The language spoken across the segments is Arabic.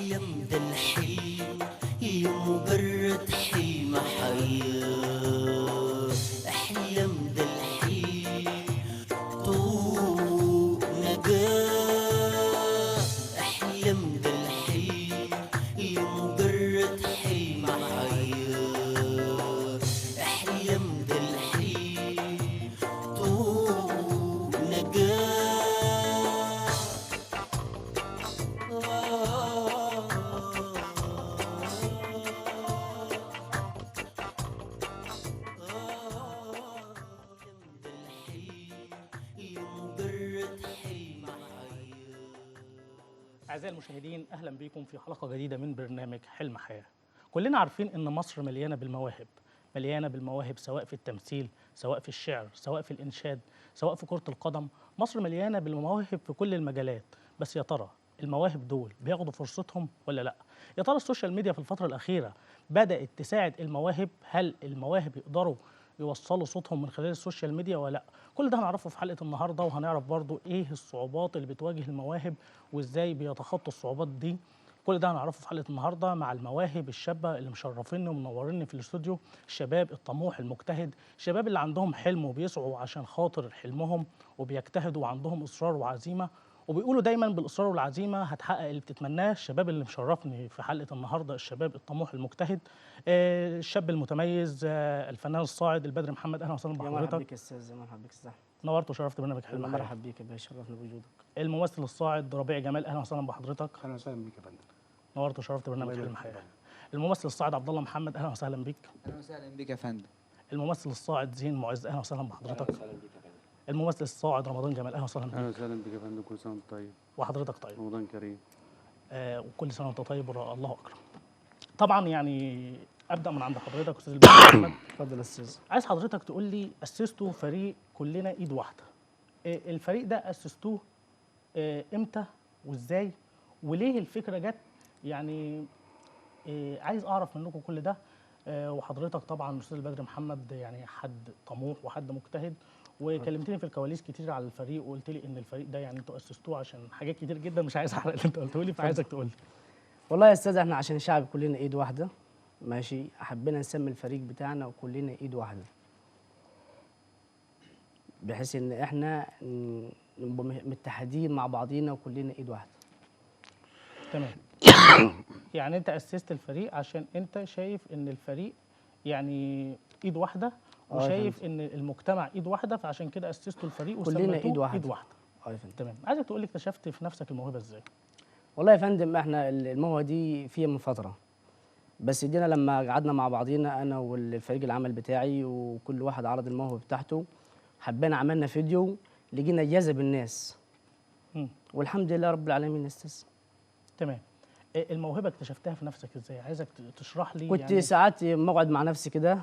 احلم ده الحلم اللي مجرد حلم حياة، احلم ده الحلم طوق نجاة، احلم ده الحلم اللي مجرد حلم حياة، احلم ده الحلم طوق نجاة. أعزائي المشاهدين، أهلا بكم في حلقة جديدة من برنامج حلم حياة. كلنا عارفين إن مصر مليانة بالمواهب، مليانة بالمواهب سواء في التمثيل، سواء في الشعر، سواء في الإنشاد، سواء في كرة القدم. مصر مليانة بالمواهب في كل المجالات، بس يا ترى المواهب دول بياخدوا فرصتهم ولا لأ؟ يا ترى السوشيال ميديا في الفترة الأخيرة بدأت تساعد المواهب؟ هل المواهب يقدروا يوصلوا صوتهم من خلال السوشيال ميديا ولا لأ؟ كل ده هنعرفه في حلقة النهاردة، وهنعرف برضو إيه الصعوبات اللي بتواجه المواهب وإزاي بيتخطوا الصعوبات دي. كل ده هنعرفه في حلقة النهاردة مع المواهب الشابة اللي مشرفيني ومنوريني في الاستوديو، الشباب الطموح المجتهد، الشباب اللي عندهم حلم وبيسعوا عشان خاطر حلمهم وبيجتهدوا وعندهم إصرار وعزيمة، وبيقولوا دايما بالإصرار والعزيمة هتحقق اللي بتتمناه. الشباب اللي مشرفني في حلقة النهاردة الشباب الطموح المجتهد، الشاب المتميز، الفنان الصاعد البدري محمد. أهلا وسهلا يا مرحبا بحضرتك. بك يا استاذ، يا مرحبا بك استاذ احمد. نورت وشرفت برنامج حلم حياة. مرحبا بك يا باشا، شرفنا بوجودك. الممثل الصاعد ربيع جمال. أهلا وسهلا بحضرتك. اهلا وسهلا بك يا فندم. نورت وشرفت برنامج الله حلم يبارك حياة. فيك. الممثل الصاعد عبد الله محمد. اهلا وسهلا بك. اهلا وسهلا بك يا فندم. الممثل الصاعد زين معز. اهلا وسهلا بحضرتك. اهلا وسهلا بك يا فندم. الممثل الصاعد رمضان جمال. اهلا وسهلا اهلا بك. وسهلا بك يا فندم، كل سنه وانت طيب. وحضرتك طيب. رمضان كريم. وكل سنه وانت طيب الله اكرم. طبعا يعني ابدا من عند حضرتك استاذ البدري محمد. اتفضل يا استاذ. عايز حضرتك تقول لي اسستوا فريق كلنا ايد واحده. الفريق ده اسستوه امتى وازاي وليه الفكره جت؟ يعني عايز اعرف منكم كل ده. وحضرتك طبعا استاذ البدري محمد يعني حد طموح وحد مجتهد، وكلمتني في الكواليس كتير على الفريق وقلت لي ان الفريق ده يعني انتوا اسستوه عشان حاجات كتير جدا، مش عايز احرق اللي انت قلته لي، فعايزك تقول لي. والله يا استاذ، احنا عشان الشعب كلنا ايد واحده، ماشي، حبينا نسمي الفريق بتاعنا وكلنا ايد واحده، بحيث ان احنا نبقى متحدين مع بعضينا وكلنا ايد واحده. تمام. يعني انت اسست الفريق عشان انت شايف ان الفريق يعني ايد واحده، وشايف ان المجتمع ايد واحده، فعشان كده اسستوا الفريق كلنا وسميتوه ايد واحده. ايد واحده. يا فندم. تمام. عايزك تقول لي اكتشفت في نفسك الموهبه ازاي؟ والله يا فندم، احنا الموهبه دي فيها من فتره، بس جينا لما قعدنا مع بعضينا انا والفريق العمل بتاعي وكل واحد عرض الموهبه بتاعته، حبينا عملنا فيديو لقينا جذب الناس. والحمد لله رب العالمين يا استاذ. تمام. الموهبه اكتشفتها في نفسك ازاي؟ عايزك تشرح لي. كنت يعني ساعات بقعد مع نفسي كده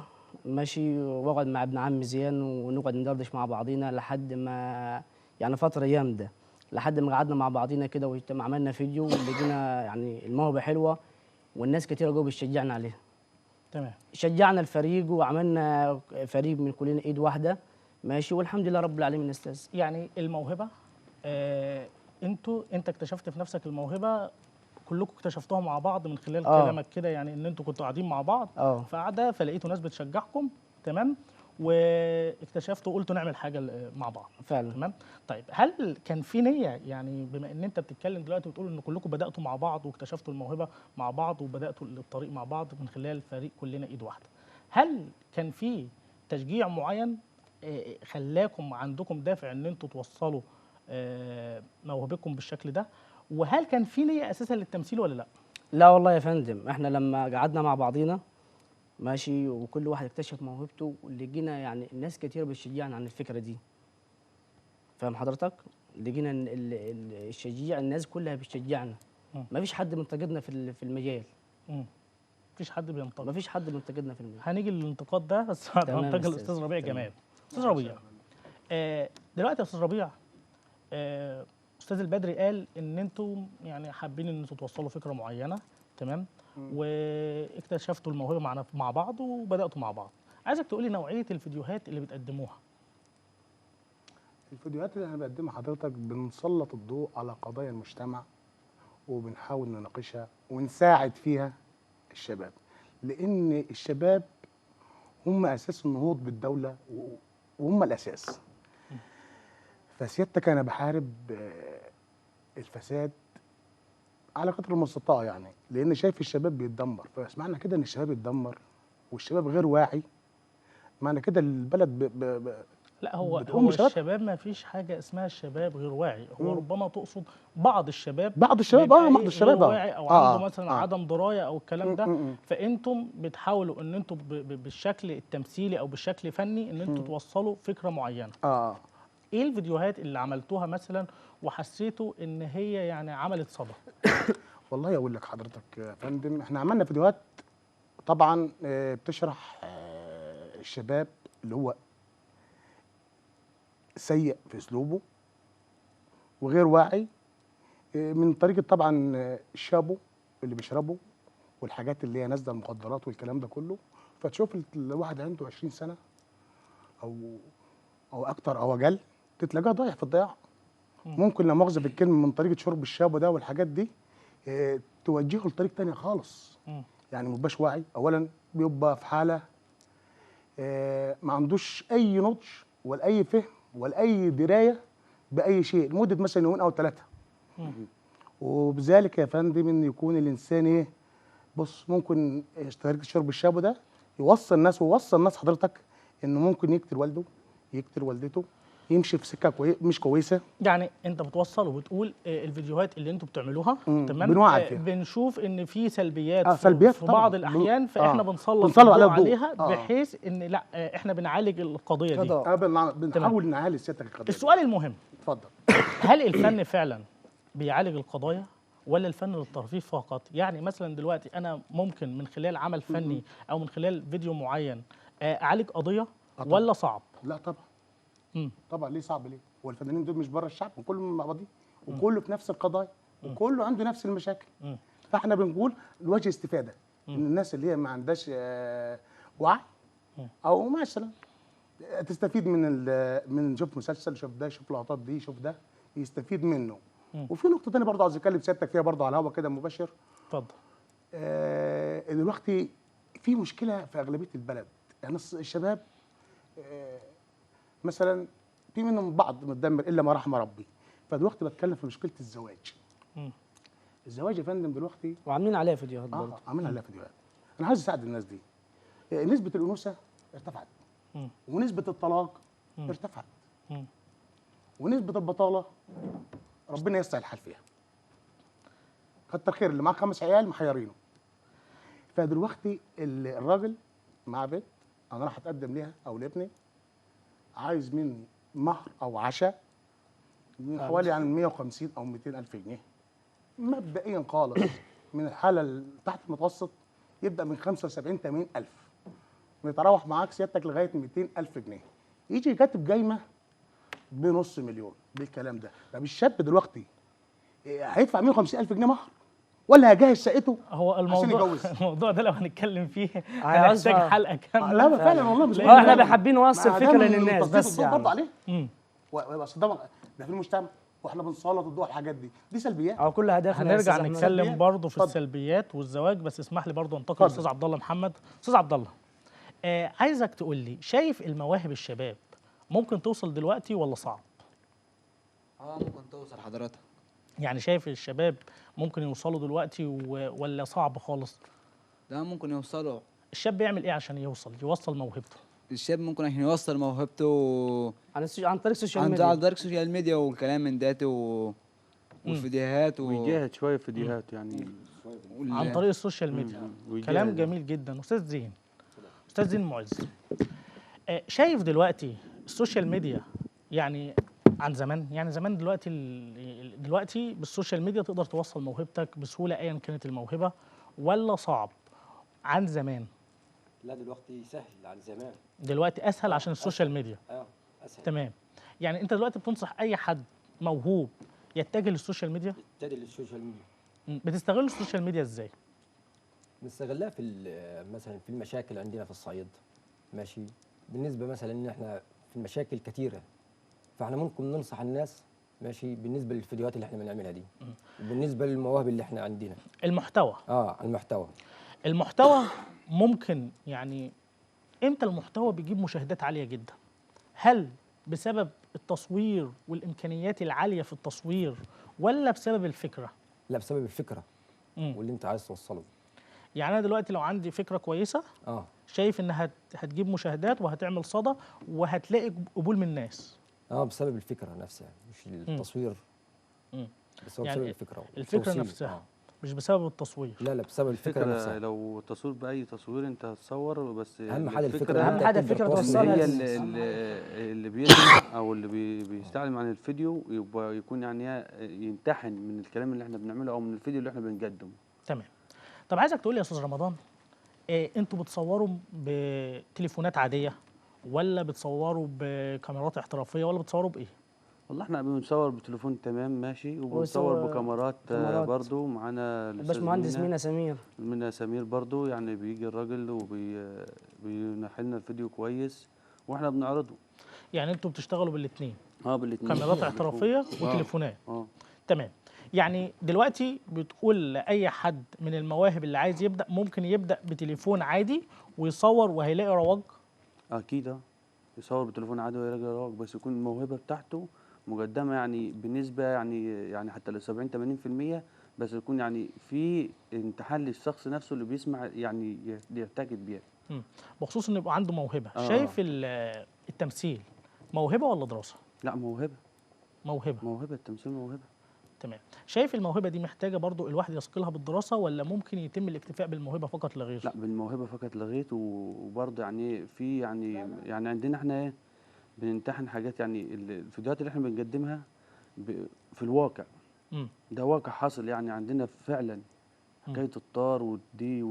ماشي، واقعد مع ابن عمي زيان ونقعد ندردش مع بعضينا لحد ما يعني فتره جامده، لحد ما قعدنا مع بعضينا كده وعملنا فيديو ولقينا يعني الموهبه حلوه والناس كتير جوه بتشجعنا عليها. تمام. شجعنا الفريق وعملنا فريق من كلنا ايد واحده، ماشي، والحمد لله رب العالمين يا استاذ. يعني الموهبه انت اكتشفت في نفسك الموهبه، كلكم اكتشفتوها مع بعض من خلال كلامك كده، يعني ان انتوا كنتوا قاعدين مع بعض في قعده فلقيتوا ناس بتشجعكم. تمام. واكتشفتوا وقلتوا نعمل حاجه مع بعض فعلا. تمام. طيب هل كان في نيه، يعني بما ان انت بتتكلم دلوقتي وتقول ان كلكم بداتوا مع بعض واكتشفتوا الموهبه مع بعض وبداتوا الطريق مع بعض من خلال فريق كلنا ايد واحده، هل كان في تشجيع معين خلاكم عندكم دافع ان انتوا توصلوا موهبتكم بالشكل ده؟ وهل كان في نيه اساسا للتمثيل ولا لا؟ لا والله يا فندم، احنا لما قعدنا مع بعضينا ماشي وكل واحد اكتشف موهبته، لقينا يعني الناس كتير بتشجعنا عن الفكره دي. فاهم حضرتك؟ لقينا الشجيع، الناس كلها بتشجعنا. ما فيش حد منتقدنا في المجال. مفيش حد بينتقد. ما فيش حد منتقدنا في المجال. هنيجي للانتقاد ده بس بعد ما ننتقل الاستاذ ربيع جمال. استاذ ربيع، دلوقتي يا استاذ ربيع، استاذ البدري قال ان انتم يعني حابين ان انتم توصلوا فكره معينه، تمام، واكتشفتوا الموهبه مع بعض وبداتوا مع بعض. عايزك تقولي نوعيه الفيديوهات اللي بتقدموها. الفيديوهات اللي انا بقدمها حضرتك بنسلط الضوء على قضايا المجتمع وبنحاول نناقشها ونساعد فيها الشباب، لان الشباب هم اساس النهوض بالدوله وهم الاساس. فسيادتك انا بحارب الفساد على قدر المستطاع، يعني لان شايف الشباب بيتدمر. فمعنى كده ان الشباب يتدمر والشباب غير واعي، معنى كده البلد لا، هو بتقوم بشباب. الشباب ما فيش حاجه اسمها الشباب غير واعي، هو ربما تقصد بعض الشباب، بعض الشباب بيبقى بعض الشباب غير واعي او عنده مثلا عدم درايه او الكلام ده. فانتم بتحاولوا ان انتم بالشكل التمثيلي او بالشكل الفني ان انتم توصلوا فكره معينه. ايه الفيديوهات اللي عملتوها مثلا وحسيتوا ان هي يعني عملت صدى؟ والله اقول لك حضرتك يا فندم، احنا عملنا فيديوهات طبعا بتشرح الشباب اللي هو سيء في اسلوبه وغير واعي، من طريقه طبعا الشابو اللي بيشربه والحاجات اللي هي نازله المخدرات والكلام ده كله. فتشوف الواحد عنده 20 سنه او اكتر او اقل، تتلاقاه ضايع في الضياع. ممكن لا مؤاخذه بالكلمه من طريقه شرب الشابو ده والحاجات دي توجهه لطريق تاني خالص. يعني ما بيبقاش واعي، اولا بيبقى في حاله ما عندوش اي نضج ولا اي فهم ولا اي درايه باي شيء لمده مثلا يومين او 3. وبذلك يا فندم ان يكون الانسان ايه، بص ممكن طريقه شرب الشابو ده يوصل الناس حضرتك انه ممكن يقتل والده، يقتل والدته، يمشي في سكه مش كويسه. يعني انت بتوصل وبتقول الفيديوهات اللي انتوا بتعملوها تمام، بنوعد فيها. بنشوف ان في سلبيات سلبيات في بعض الاحيان، فاحنا بنسلط عليها بحيث ان لا احنا بنعالج القضيه دي. بنحاول نعالج سيادتك القضيه. السؤال المهم، اتفضل، هل الفن فعلا بيعالج القضايا ولا الفن للترفيه فقط؟ يعني مثلا دلوقتي انا ممكن من خلال عمل فني او من خلال فيديو معين اعالج قضيه ولا صعب؟ لا طبعا. طبعا. ليه صعب؟ ليه؟ هو الفنانين دول مش بره الشعب، وكلهم مع بعضهم وكله في نفس القضايا وكله عنده نفس المشاكل. فاحنا بنقول الوجه استفاده ان الناس اللي هي ما عندهاش وعي او مثلا تستفيد من شوف مسلسل، شوف ده، شوف لقطات دي، شوف ده، يستفيد منه. وفي نقطه ثانيه برضه عايز اتكلم سيادتك فيها برضه على الهوا كده مباشر. اتفضل. دلوقتي في مشكله في اغلبيه البلد، يعني الشباب مثلا في منهم بعض متدمر الا ما رحم ربي. فدلوقتي بتكلم في مشكله الزواج. الزواج يا فندم دلوقتي وعاملين عليها فيديوهات برضه. عاملين عليها فيديوهات. انا عايز اساعد الناس دي. نسبه الانوثه ارتفعت، ونسبه الطلاق ارتفعت، ونسبه البطاله ربنا يسع الحال فيها. كتر خير اللي معاه 5 عيال محيرينه. فدلوقتي الراجل مع بنت انا راح اتقدم ليها او لابني، عايز مني مهر او عشاء من حوالي يعني 150 او 200 الف جنيه مبدئيا خالص. من الحاله تحت المتوسط يبدا من 75 80 الف، ويتراوح معاك سيادتك لغايه 200 الف جنيه. يجي كاتب جايمه بنص مليون بالكلام ده. طب الشاب دلوقتي هيدفع 150 الف جنيه مهر ولا هيجهز شقته هو عشان يجوز؟ الموضوع ده لو هنتكلم فيه هنحتاج حلقه كامله. لا فعلا والله مش احنا حابين نوصل فكره للناس بس يعني برضه عليه. ده في المجتمع واحنا بنسلط الضوء على الحاجات دي سلبيات. او كل هدفنا هنرجع نتكلم برضه في السلبيات والزواج، بس اسمح لي برضه انتقل للاستاذ عبد الله محمد. استاذ عبد الله، عايزك تقول لي، شايف المواهب الشباب ممكن توصل دلوقتي ولا صعب؟ ممكن توصل حضرتك. يعني شايف الشباب ممكن يوصلوا دلوقتي ولا صعب خالص؟ ده ممكن يوصلوا. الشاب بيعمل ايه عشان يوصل موهبته؟ الشاب ممكن عشان يوصل موهبته عن طريق السوشيال ميديا. عن طريق السوشيال ميديا والكلام من ده والفيديوهات ويجاهد شويه في فيديوهات يعني عن طريق السوشيال ميديا. كلام جميل جدا. استاذ زين معز، شايف دلوقتي السوشيال ميديا يعني عن زمان، يعني زمان دلوقتي بالسوشيال ميديا تقدر توصل موهبتك بسهوله ايا كانت الموهبه، ولا صعب عن زمان؟ لا دلوقتي سهل عن زمان. دلوقتي اسهل عشان السوشيال ميديا. اسهل. تمام. يعني انت دلوقتي بتنصح اي حد موهوب يتجه للسوشيال ميديا؟ يتجه للسوشيال ميديا. بتستغل السوشيال ميديا ازاي؟ بنستغلها في مثلا في المشاكل عندنا في الصعيد. ماشي. بالنسبه مثلا ان احنا في المشاكل كتيره، فاحنا ممكن ننصح الناس ماشي بالنسبه للفيديوهات اللي احنا بنعملها دي، وبالنسبه للمواهب اللي احنا عندنا. المحتوى المحتوى ممكن يعني امتى المحتوى بيجيب مشاهدات عاليه جدا؟ هل بسبب التصوير والامكانيات العاليه في التصوير، ولا بسبب الفكره؟ لا، بسبب الفكره واللي انت عايز توصله. يعني انا دلوقتي لو عندي فكره كويسه شايف انها هتجيب مشاهدات وهتعمل صدى وهتلاقي قبول من الناس. بسبب الفكره نفسها، مش التصوير. بس هو يعني بسبب الفكره الفكره نفسها مش بسبب التصوير. لا بسبب الفكره نفسها. لو تصوير باي تصوير انت هتصور، بس اهم حاجه الفكره. اهم حاجه الفكره توصلها هي للناس. اللي بيسمع او اللي بيستعلم عن الفيديو يبقى يكون يعني يمتحن من الكلام اللي احنا بنعمله او من الفيديو اللي احنا بنقدمه. تمام. طب عايزك تقول لي يا استاذ رمضان، انتوا بتصوروا بتليفونات عاديه، ولا بتصوروا بكاميرات احترافيه، ولا بتصوروا بايه؟ والله احنا بنصور بتليفون تمام ماشي، وبنصور بكاميرات برضو. معانا الباشمهندس مينا سمير برضو، يعني بيجي الراجل وبينحي لنا الفيديو كويس واحنا بنعرضه. يعني انتوا بتشتغلوا بالاثنين؟ بالاثنين، كاميرات احترافيه وتليفونات. تمام. يعني دلوقتي بتقول لاي حد من المواهب اللي عايز يبدا ممكن يبدا بتليفون عادي ويصور وهيلاقي رواج؟ اكيد يصور بتليفون عادي ويلاقي رواج، بس يكون الموهبه بتاعته مقدمه يعني بنسبه يعني حتى ل 70 80%، بس يكون يعني في امتحان للشخص نفسه اللي بيسمع يعني يرتكز بيها. بخصوص انه يبقى عنده موهبه. شايف التمثيل موهبه ولا دراسه؟ لا، موهبه. التمثيل موهبه. تمام. شايف الموهبه دي محتاجه برضو الواحد يثقلها بالدراسه، ولا ممكن يتم الاكتفاء بالموهبه فقط لا غير؟ لا، بالموهبه فقط لا غير. وبرضه يعني في يعني عندنا احنا بنمتحن حاجات، يعني الفيديوهات اللي احنا بنقدمها في الواقع. ده واقع حاصل يعني عندنا فعلا. حكايه الطار ودي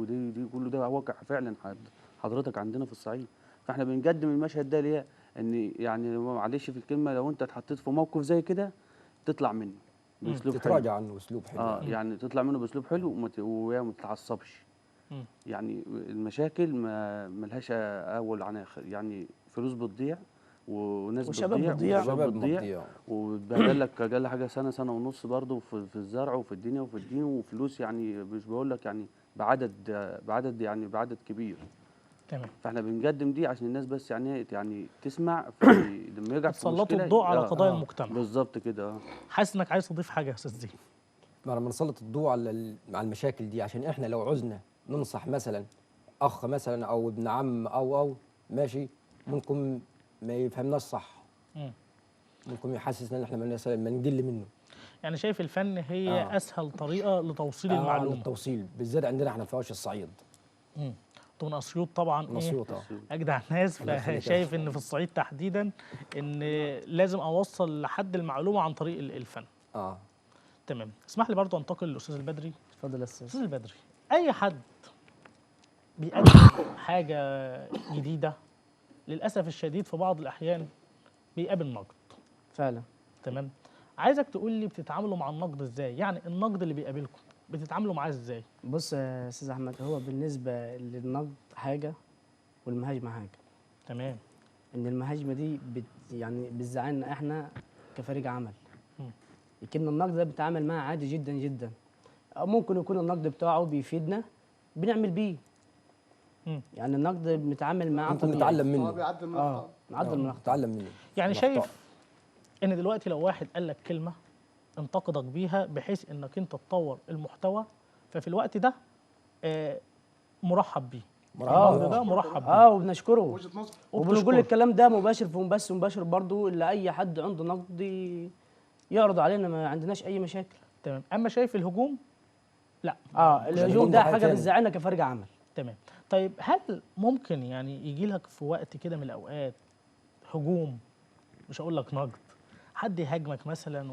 كله ده واقع فعلا حضرتك عندنا في الصعيد. فاحنا بنقدم المشهد ده ليه؟ ان يعني معلش في الكلمه، لو انت اتحطيت في موقف زي كده تطلع منه باسلوب حلو، تتراجع عنه باسلوب حلو. يعني تطلع منه باسلوب حلو وما تتعصبش. يعني المشاكل ما لهاش اول عن اخر، يعني فلوس بتضيع وناس بتضيع وبهدل لك اقل حاجه سنه ونص برضه في الزرع وفي الدنيا وفي الدين، وفلوس يعني مش بقول لك يعني بعدد كبير. تمام. فاحنا بنقدم دي عشان الناس بس يعني تسمع لما يرجع في تسلطوا الضوء على قضايا المجتمع. بالظبط كده. حاسس انك عايز تضيف حاجه يا استاذ زين؟ لما نسلط الضوء على المشاكل دي، عشان احنا لو عزنا ننصح مثلا اخ مثلا او ابن عم او ماشي، ممكن ما يفهمناش صح. ممكن يحسسنا ان احنا ما نقل منه. يعني شايف الفن هي اسهل طريقه لتوصيل المعلومه. التوصيل بالذات عندنا احنا في عش الصعيد. انتوا من اسيوط طبعا. من اسيوط اجدع ناس. فشايف ان في الصعيد تحديدا ان لازم اوصل لحد المعلومه عن طريق الفن. تمام. اسمح لي برضو انتقل للاستاذ البدري. اتفضل يا استاذ. استاذ البدري، اي حد بيقدم حاجه جديده للاسف الشديد في بعض الاحيان بيقابل نقد. فعلا. تمام. عايزك تقول لي بتتعاملوا مع النقد ازاي؟ يعني النقد اللي بيقابلكم بتتعاملوا معاه ازاي؟ بص يا استاذ احمد، هو بالنسبه للنقد حاجه والمهاجمه حاجه. تمام. ان المهاجمه دي يعني بتزعلنا احنا كفريق عمل. لكن النقد ده بنتعامل معاه عادي جدا جدا. ممكن يكون النقد بتاعه بيفيدنا بنعمل بيه. يعني النقد بنتعامل معاه ممكن نتعلم منه. بيعدل من نعدل من الاخطاء. نتعلم منه. يعني شايف ان دلوقتي لو واحد قال لك كلمه انتقدك بيها بحيث انك انت تطور المحتوى، ففي الوقت ده مرحب بيه. ده مرحب بيه. وبنشكره. وجهه نظر. وبنقول الكلام ده مباشر في بث مباشر برضه لاي حد عنده نقد يعرض علينا، ما عندناش اي مشاكل. تمام. اما شايف الهجوم، لا. الهجوم ده حاجه بتزعلنا كفريق عمل. تمام. طيب هل ممكن يعني يجي لك في وقت كده من الاوقات هجوم، مش هقول لك نقد، حد يهاجمك مثلا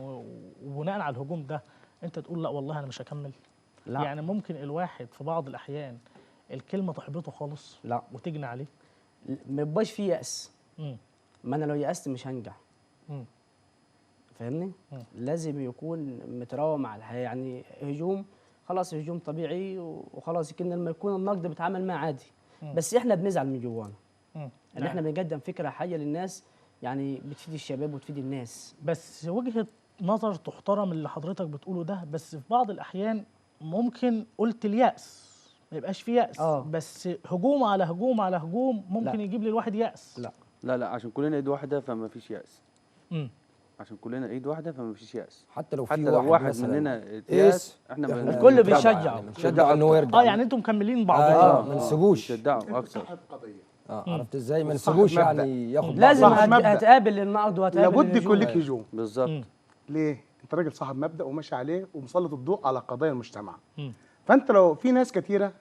وبناء على الهجوم ده انت تقول لا والله انا مش هكمل؟ لا. يعني ممكن الواحد في بعض الاحيان الكلمه تحبطه خالص لا وتجني عليه؟ ما يبقاش فيه يأس. ما انا لو يأست مش هنجح. فاهمني؟ لازم يكون متراوم مع الحياه. يعني هجوم خلاص هجوم طبيعي وخلاص، لكن لما يكون النقد بيتعامل معاه عادي. بس احنا بنزعل من جوانا ان احنا بنقدم فكره حيه للناس، يعني بتفيد الشباب وتفيد الناس. بس وجهه نظر تحترم اللي حضرتك بتقوله ده، بس في بعض الأحيان ممكن قلت اليأس ما يبقاش فيه يأس، بس هجوم على هجوم على هجوم ممكن يجيب للواحد يأس. لا عشان كلنا ايد واحده فما فيش يأس. امم عشان كلنا ايد واحده فما فيش يأس. حتى لو حتى في لو واحد مثلا مننا يأس احنا الكل نتابع بيشجع. يعني بنشجع انه يرجع. يعني انتم مكملين بعض. ما نسيبوش. نشجعه اكثر. عرفت ازاي؟ ما نسيبوش يعني ياخد لازم بعض. هتقابل النقد وهتقابل لابد يكون لك الهجوم. هجوم. بالظبط. ليه؟ انت راجل صاحب مبدأ وماشي عليه ومسلط الضوء على قضايا المجتمع. فانت لو في ناس كتيره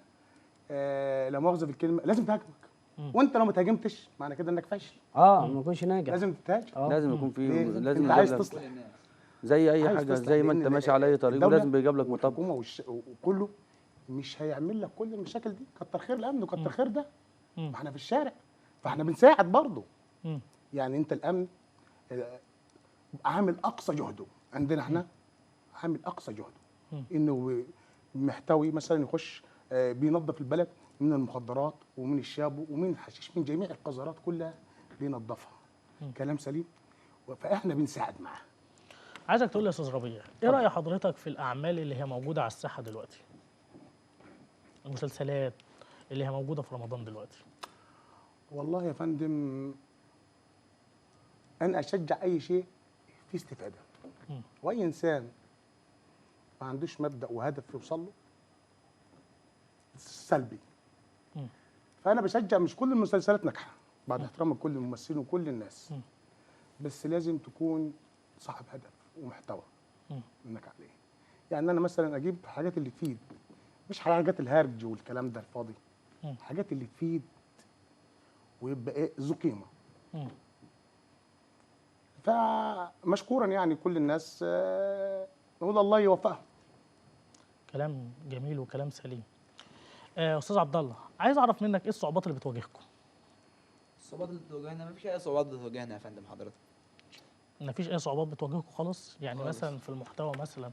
لا مؤاخذه في الكلمه لازم تهاجمك. وانت لو ما تهاجمتش معنى كده انك فاشل. ما تكونش ناجح. لازم تتهاجم. لازم يكون في لازم انت عايز يجاب لك تصلح. زي اي عايز حاجه، تصلح، زي ما لأن انت ماشي على اي طريق الدولة ولازم بيجاب لك مطب. والحكومه وكله مش هيعمل لك كل المشاكل دي. كتر خير الامن وكتر خير ده. ما احنا في الشارع فاحنا بنساعد برضه. يعني انت الامن عامل اقصى جهده عندنا احنا، عامل اقصى جهده انه محتوي مثلا يخش بينظف البلد من المخدرات ومن الشابو ومن الحشيش من جميع القذرات كلها بينظفها. كلام سليم. فاحنا بنساعد معاه. عايزك تقول لي يا استاذ ربيع، ايه راي حضرتك في الاعمال اللي هي موجوده على الساحه دلوقتي؟ المسلسلات اللي هي موجوده في رمضان دلوقتي. والله يا فندم انا اشجع اي شيء فيه استفاده. واي انسان ما عندوش مبدا وهدف يوصل له سلبي. فانا بشجع. مش كل المسلسلات ناجحه بعد احترام كل الممثلين وكل الناس، بس لازم تكون صاحب هدف ومحتوى انك عليه. يعني انا مثلا اجيب حاجات اللي تفيد، مش حاجات الهرج والكلام ده الفاضي. حاجات اللي تفيد ويبقى ايه ذو قيمه. فمشكورا يعني كل الناس نقول الله يوفقهم. كلام جميل وكلام سليم. استاذ عبد الله، عايز اعرف منك ايه الصعوبات اللي بتواجهكم؟ الصعوبات اللي بتواجهنا مفيش اي صعوبات بتواجهنا يا فندم حضرتك. مفيش اي صعوبات بتواجهكم خالص؟ يعني مثلا في المحتوى مثلا،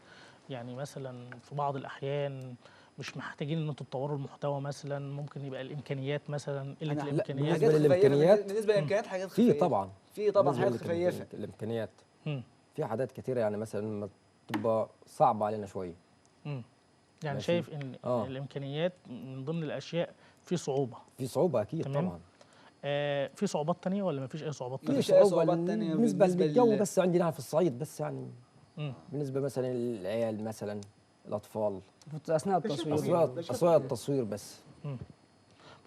يعني مثلا في بعض الاحيان مش محتاجين ان انتوا تطوروا المحتوى مثلا، ممكن يبقى الامكانيات مثلا قله الامكانيات. بالنسبه للامكانيات بالنسبه للامكانيات حاجات في طبعا حاجات خفيفه. الامكانيات في حاجات كتيره يعني مثلا تبقى صعبه علينا شويه. يعني شايف ان الامكانيات من ضمن الاشياء في صعوبه. في صعوبه اكيد تمام. طبعا. في صعوبات تانية ولا مفيش اي صعوبات تانية؟ في صعوبه تانية بالنسبه للجو بس عندنا في الصعيد بس يعني. بالنسبه مثلا للعيال مثلا الاطفال اثناء التصوير. اثناء التصوير بس.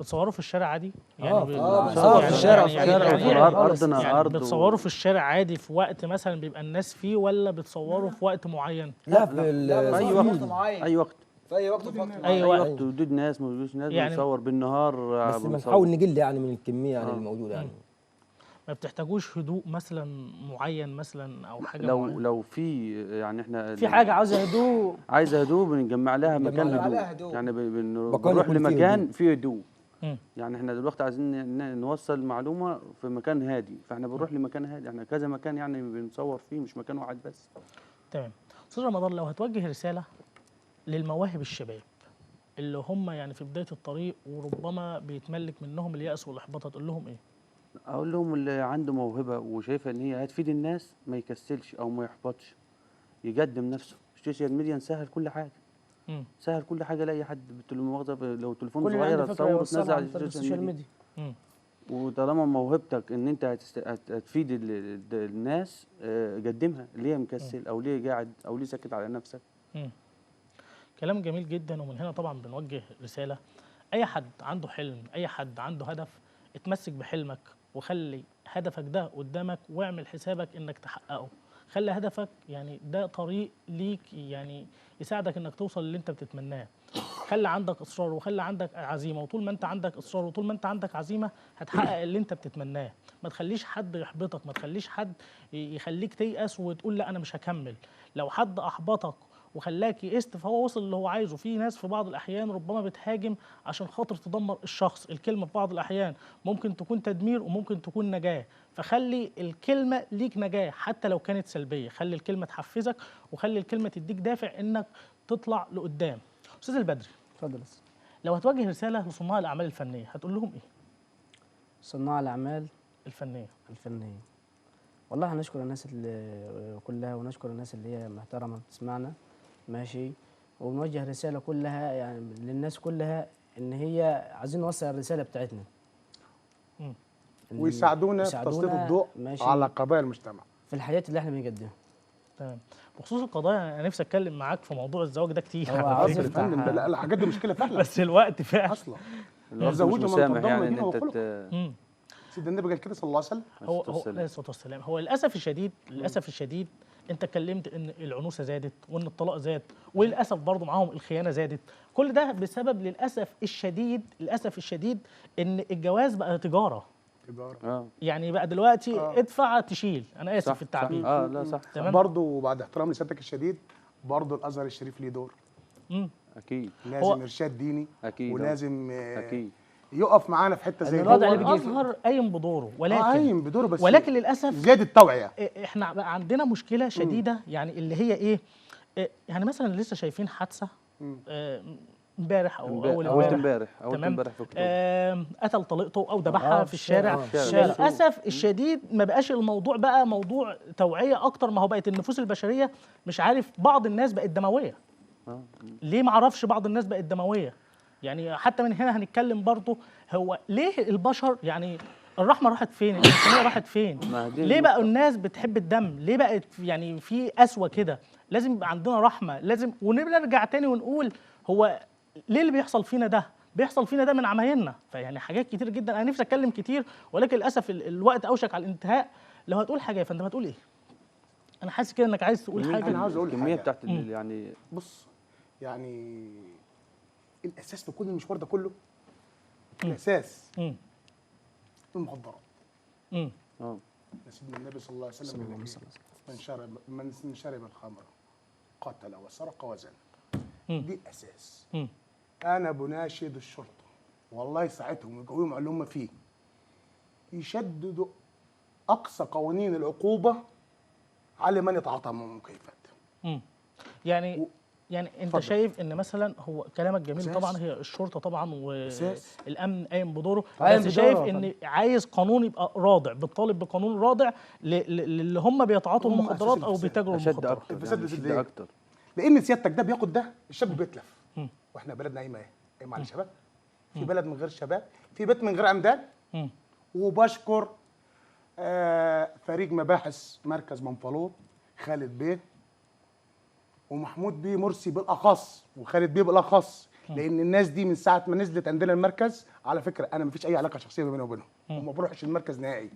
بتصوروا في الشارع عادي؟ يعني بنصور في الشارع ارضنا ارض. بتصوروا في الشارع عادي في وقت مثلا بيبقى الناس فيه، ولا بتصوروا في وقت معين؟ لا في اي وقت. اي وقت. في اي وقت. في اي وقت. وجود ناس ما وجودش ناس يعني بنصور بالنهار. بس بنحاول نقل يعني من الكميه يعني الموجوده يعني. ما بتحتاجوش هدوء مثلا معين مثلا او حاجه معينه؟ لو في يعني احنا في حاجه عاوزه هدوء، بنجمع لها مكان هدوء. يعني بنروح لمكان فيه هدوء. يعني احنا دلوقتي عايزين نوصل معلومه في مكان هادي، فاحنا بنروح لمكان هادي. احنا كذا مكان يعني بنصور فيه، مش مكان واحد بس. تمام. استاذ رمضان، لو هتوجه رساله للمواهب الشباب اللي هم يعني في بدايه الطريق وربما بيتملك منهم اليأس والاحباط، هتقول لهم ايه؟ اقول لهم اللي عنده موهبه وشايفه ان هي هتفيد الناس ما يكسلش او ما يحبطش، يقدم نفسه. السوشيال ميديا سهل كل حاجه. سهل كل حاجه لاي حد. لو تليفون صغير تصور وتنزل على السوشيال ميديا. وطالما موهبتك ان انت هتفيد الناس، قدمها. ليه مكسل او ليه قاعد او ليه ساكت على نفسك؟ كلام جميل جدا. ومن هنا طبعا بنوجه رساله: اي حد عنده حلم، اي حد عنده هدف، اتمسك بحلمك وخلي هدفك ده قدامك واعمل حسابك انك تحققه. خلي هدفك يعني ده طريق ليك يعني يساعدك انك توصل للي انت بتتمناه. خلي عندك اصرار وخلي عندك عزيمه، وطول ما انت عندك اصرار وطول ما انت عندك عزيمه هتحقق اللي انت بتتمناه. ما تخليش حد يحبطك، ما تخليش حد يخليك تيأس وتقول لا انا مش هكمل. لو حد احبطك وخلاك يئست فهو وصل اللي هو عايزه. في ناس في بعض الاحيان ربما بتهاجم عشان خاطر تدمر الشخص. الكلمه في بعض الاحيان ممكن تكون تدمير وممكن تكون نجاه، فخلي الكلمه ليك نجاه حتى لو كانت سلبيه. خلي الكلمه تحفزك وخلي الكلمه تديك دافع انك تطلع لقدام. استاذ البدري، اتفضل. لو هتوجه رساله لصناع الاعمال الفنيه هتقول لهم ايه؟ صناع الاعمال الفنيه والله هنشكر الناس اللي كلها، ونشكر الناس اللي هي محترمه بتسمعنا، ماشي. ونوجه رساله كلها يعني للناس كلها، ان هي عايزين نوصل الرساله بتاعتنا. مم. إن ويساعدونا في تسليط الضوء ماشي على قضايا المجتمع. في الحاجات اللي احنا بنقدمها. تمام. بخصوص القضايا انا نفسي اتكلم معاك في موضوع الزواج ده كتير هو على عاوز فكرة. يا فندم يفتح- لا الحاجات دي مشكله فعلا بس الوقت فعلا اصلا. الوقت مش زوجوا من مسامح تضمن يعني ان دينه انت وخلقه. مم. سيدنا النبي قال كده صلى الله عليه وسلم. هو والسلام. عليه الصلاه والسلام. هو للاسف الشديد، للاسف الشديد انت اتكلمت ان العنوسه زادت وان الطلاق زاد، وللاسف برضه معاهم الخيانه زادت. كل ده بسبب للاسف الشديد، للاسف الشديد ان الجواز بقى تجاره. اه يعني بقى دلوقتي ادفع تشيل، انا اسف صح في التعبير. صح. اه لا صح تمام. برضه وبعد احترام لسيادتك الشديد، برضه الازهر الشريف ليه دور. مم. اكيد لازم ارشاد ديني، اكيد ولازم اكيد يقف معانا في حته زي الوضع دي. اللي بيجي الازهر قايم بدوره، ولكن قايم بدوره، بس ولكن للاسف زياده التوعيه. احنا بقى عندنا مشكله شديده، يعني اللي هي ايه؟ يعني مثلا لسه شايفين حادثه امبارح او اول اول امبارح، امبارح في اكتوبر قتل طليقته او ذبحها في الشارع. في الشارع. للاسف الشديد ما بقاش الموضوع بقى موضوع توعيه اكتر، ما هو بقت النفوس البشريه مش عارف، بعض الناس بقت دمويه. ليه ما اعرفش بعض الناس بقت دمويه؟ يعني حتى من هنا هنتكلم برضه، هو ليه البشر يعني الرحمه راحت فين؟ الانسانيه راحت فين؟ ليه بقى الناس بتحب الدم؟ ليه بقت يعني في قسوه كده؟ لازم يبقى عندنا رحمه، لازم ونرجع تاني ونقول هو ليه اللي بيحصل فينا ده؟ بيحصل فينا ده من عمايلنا. فيعني حاجات كتير جدا، انا نفسي اتكلم كتير ولكن للاسف الوقت اوشك على الانتهاء. لو هتقول حاجه يا فندم هتقول ايه؟ انا حاسس كده انك عايز تقول حاجه. أنا عاوز أقول الكميه حاجة. بتاعت يعني بص، يعني الاساس في كل المشوار ده كله، الاساس مم. المخدرات. مم. اه سيدنا النبي صلى الله عليه وسلم قال لك من شرب الخمر قتل وسرق وزنى. دي الاساس. انا بناشد الشرطه والله يساعدهم ويقويهم على اللي هم فيه، يشددوا اقصى قوانين العقوبه على من يتعاطى مع المكيفات. يعني يعني انت اتفضل. شايف ان مثلا هو كلامك جميل أساس. طبعا، هي الشرطه طبعا أساس. والامن قايم بدوره، قايم بس بدوره شايف يا ان عايز قانون يبقى رادع، بتطالب بقانون رادع اللي هم بيتعاطوا هم المخدرات أساس او الفساد. بيتاجروا اشد المخدرات. اكتر الفساد يعني بيزيد اشد ليه؟ اكتر. لان سيادتك ده بياخد ده، الشاب بيتلف. واحنا بلدنا قايمه ايه؟ قايمه على الشباب. في بلد من غير شباب، في بيت من غير عمدان. وبشكر فريق مباحث مركز منفلوط، خالد بيه ومحمود بيه مرسي بالاخص، وخالد بيه بالاخص، لان الناس دي من ساعه ما نزلت عندنا المركز، على فكره انا ما فيش اي علاقه شخصيه بيني وبينهم، وما بروحش المركز نهائي.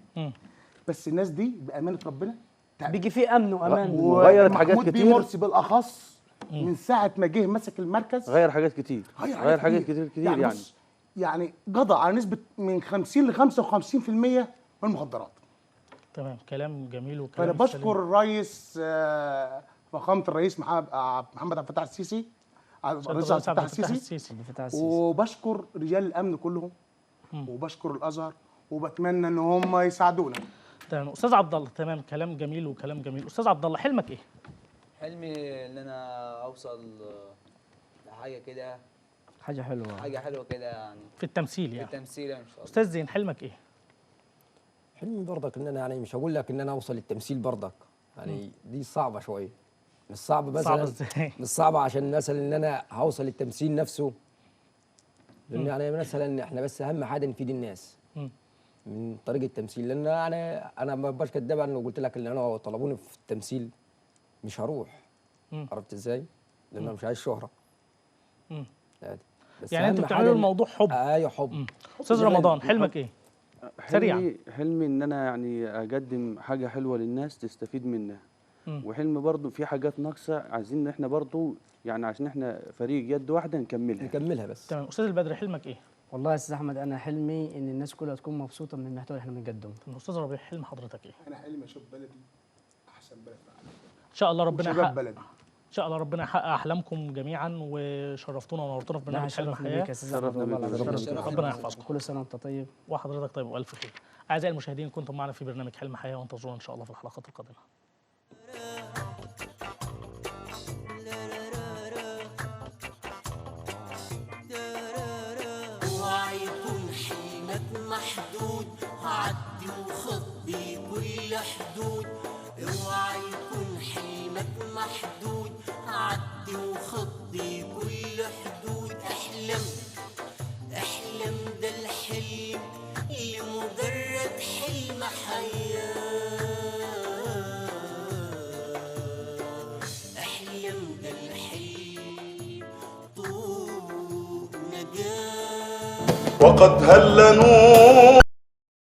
بس الناس دي بامانه ربنا بيجي فيه امن وامان. وغيرت حاجات محمود بيه كتير. مرسي بالاخص من ساعه ما جه مسك المركز غير حاجات كتير، غير حاجات كتير يعني يعني بص، يعني قضى على نسبه من 50 ل 55% من المخدرات. تمام، كلام جميل وكلام فانا سليم. بشكر الرئيس فخامه الرئيس محمد عبد الفتاح السيسي، الرئيس عبد الفتاح السيسي، وبشكر رجال الامن كلهم، وبشكر الازهر، وبتمنى ان هم يساعدونا. تمام استاذ عبد الله، تمام كلام جميل وكلام جميل. استاذ عبد الله، حلمك ايه؟ حلمي ان انا اوصل لحاجه كده، حاجه حلوه. حاجه حلوه كده يعني في التمثيل في يعني. التمثيل ان شاء الله. استاذ زين، حلمك ايه؟ حلمي برضك ان انا يعني مش هقول لك ان انا اوصل للتمثيل برضك، يعني دي صعبه شويه. مش صعبه مثلا، صعبة ازاي؟ مش صعبه عشان مثلا ان انا هوصل للتمثيل نفسه، لان يعني مثلا احنا بس اهم حاجه نفيد الناس من طريق التمثيل، لان انا ما ببقاش كداب لو قلت لك ان انا طلبوني في التمثيل مش هروح. عرفت ازاي؟ لان انا مش عايز شهره. بس يعني انتوا أهم بتعملوا حاجة الموضوع حب. ايوه حب. استاذ رمضان، حلمك ايه؟ سريعا. حلمي ان انا يعني اقدم حاجه حلوه للناس تستفيد منها. وحلمي برضو في حاجات ناقصه عايزين ان احنا برضو يعني عشان احنا فريق يد واحده نكملها بس. تمام استاذ البدري، حلمك ايه؟ والله يا استاذ احمد انا حلمي ان الناس كلها تكون مبسوطه من المحتوى اللي احنا بنقدمه. استاذ ربيع، حلم حضرتك ايه؟ انا حلمي اشوف بلدي احسن بلد في العالم. ان شاء الله ربنا شباب يحقق، بلدي. ان شاء الله ربنا يحقق احلامكم جميعا، وشرفتونا ونورتونا في برنامج حلم شرفنا حياه. بيك يا استاذ احمد، والله العظيم. ربنا يحفظكم. كل سنه وانت طيب. وحضرتك طيب والف خير. اعزائي المشاهدين، كنتم معنا في برنامج حلم حياه، وانتظرونا ان شاء الله في الحلقات القادمه. اوعى يكون حلمك محدود، عدي وخطي كل حدود. احلم احلم ده الحلم لمجرد حلم حياة، احلم ده الحلم طوق نجاة. وقد هل نور